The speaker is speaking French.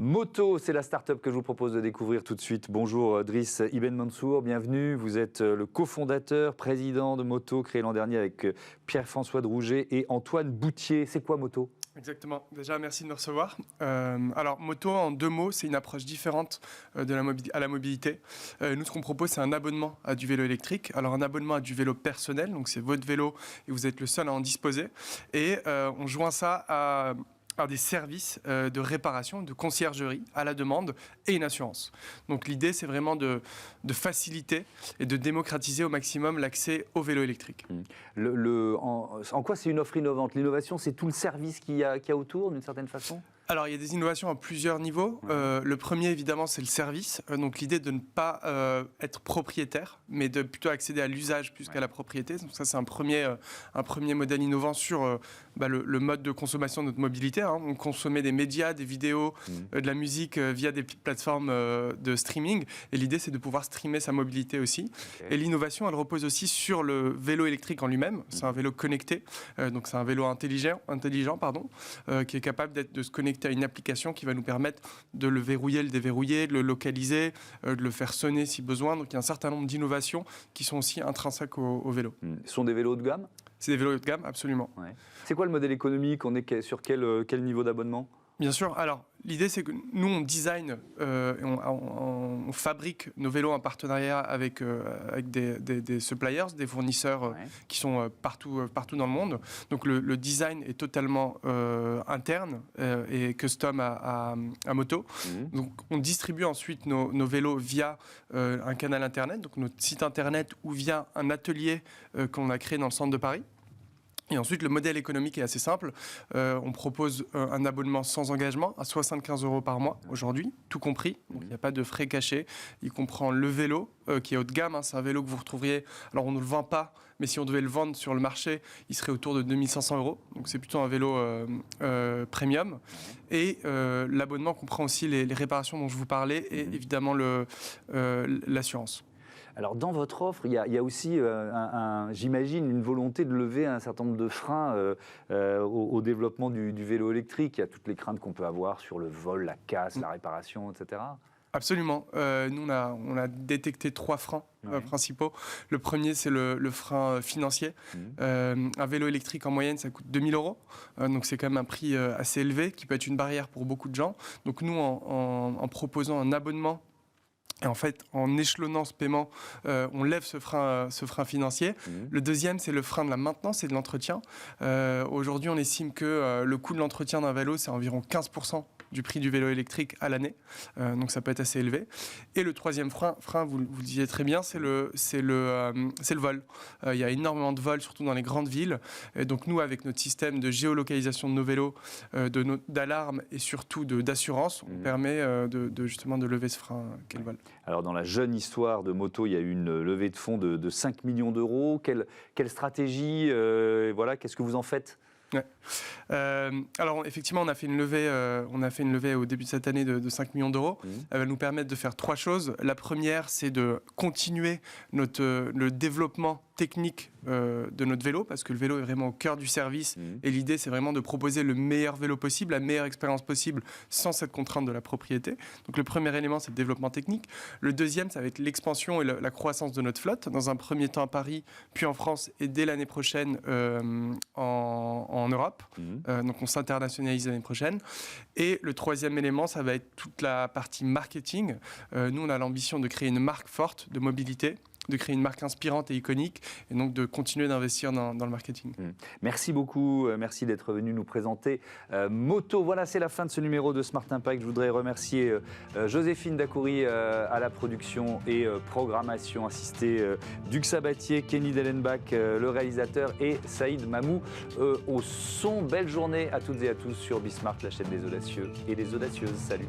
Moto, c'est la start-up que je vous propose de découvrir tout de suite. Bonjour Driss Ibn Mansour, bienvenue. Vous êtes le cofondateur, président de Moto, créé l'an dernier avec Pierre-François Drouget et Antoine Boutier. C'est quoi Moto ? Exactement. Déjà, merci de me recevoir. Alors, Moto, en 2 mots, c'est une approche différente à la mobilité. Nous, ce qu'on propose, c'est un abonnement à du vélo électrique. Alors, un abonnement à du vélo personnel, donc c'est votre vélo et vous êtes le seul à en disposer. Et on joint ça à des services de réparation, de conciergerie à la demande et une assurance. Donc l'idée, c'est vraiment de faciliter et de démocratiser au maximum l'accès au vélo électrique. En quoi c'est une offre innovante ? L'innovation, c'est tout le service qu'il y a autour, d'une certaine façon ? Alors, il y a des innovations à plusieurs niveaux. Le premier, évidemment, c'est le service. Donc, l'idée de ne pas être propriétaire, mais de plutôt accéder à l'usage plus qu'à la propriété. Donc, ça, c'est un premier modèle innovant sur le mode de consommation de notre mobilité. On consommait des médias, des vidéos, de la musique via des plateformes de streaming. Et l'idée, c'est de pouvoir streamer sa mobilité aussi. Okay. Et l'innovation, elle repose aussi sur le vélo électrique en lui-même. C'est un vélo connecté. Donc, c'est un vélo intelligent, qui est capable de se connecter à une application qui va nous permettre de le verrouiller, le déverrouiller, de le localiser, de le faire sonner si besoin. Donc il y a un certain nombre d'innovations qui sont aussi intrinsèques au vélo. Ce sont des vélos de gamme ? C'est des vélos de gamme, absolument. Ouais. C'est quoi le modèle économique ? On est sur quel niveau d'abonnement ? Bien sûr. Alors, l'idée, c'est que nous, on design, on fabrique nos vélos en partenariat avec des suppliers, des fournisseurs qui sont partout dans le monde. Donc, le design est totalement interne et custom à Moto. Donc, on distribue ensuite nos vélos via un canal Internet, donc notre site Internet ou via un atelier qu'on a créé dans le centre de Paris. Et ensuite, le modèle économique est assez simple. On propose un abonnement sans engagement à 75 € par mois aujourd'hui, tout compris. Donc, il n'y a pas de frais cachés. Il comprend le vélo qui est haut de gamme. C'est un vélo que vous retrouveriez... Alors, on ne le vend pas, mais si on devait le vendre sur le marché, il serait autour de 2500 €. Donc, c'est plutôt un vélo premium. Et l'abonnement comprend aussi les réparations dont je vous parlais et évidemment l'assurance. Alors, dans votre offre, il y a aussi, j'imagine, une volonté de lever un certain nombre de freins au développement du vélo électrique. Il y a toutes les craintes qu'on peut avoir sur le vol, la casse, la réparation, etc. Absolument. Nous, on a détecté 3 freins principaux. Le premier, c'est le frein financier. Un vélo électrique, en moyenne, ça coûte 2000 €. Donc, c'est quand même un prix assez élevé qui peut être une barrière pour beaucoup de gens. Donc, nous, en proposant un abonnement, et en fait, en échelonnant ce paiement, on lève ce frein financier. Le deuxième, c'est le frein de la maintenance et de l'entretien. Aujourd'hui, on estime que le coût de l'entretien d'un vélo, c'est environ 15% du prix du vélo électrique à l'année. Donc, ça peut être assez élevé. Et le troisième frein, vous le disiez très bien, c'est le vol. Il y a énormément de vols, surtout dans les grandes villes. Et donc, nous, avec notre système de géolocalisation de nos vélos, d'alarme et surtout d'assurance, on permet justement de lever ce frein qu'est le vol. Alors, dans la jeune histoire de Moto, il y a eu une levée de fonds de 5 millions d'euros. Quelle stratégie qu'est-ce que vous en faites ? Alors effectivement, on a fait une levée au début de cette année de 5 millions d'euros. Elle va nous permettre de faire 3 choses. La première, c'est de continuer le développement technique de notre vélo, parce que le vélo est vraiment au cœur du service. Et l'idée, c'est vraiment de proposer le meilleur vélo possible, la meilleure expérience possible, sans cette contrainte de la propriété. Donc le premier élément, c'est le développement technique. Le deuxième, ça va être l'expansion et la croissance de notre flotte. Dans un premier temps à Paris, puis en France, et dès l'année prochaine en Europe. Donc on s'internationalise l'année prochaine. Et le troisième élément, ça va être toute la partie marketing. Nous, on a l'ambition de créer une marque forte de mobilité, de créer une marque inspirante et iconique, et donc de continuer d'investir dans le marketing. Merci beaucoup, merci d'être venu nous présenter Moto. Voilà, c'est la fin de ce numéro de Smart Impact. Je voudrais remercier Joséphine Dacoury à la production et programmation assistée, Duc Sabatier, Kenny Dellenbach, le réalisateur, et Saïd Mamou au son. Belle journée à toutes et à tous sur Bismart, la chaîne des audacieux et des audacieuses. Salut.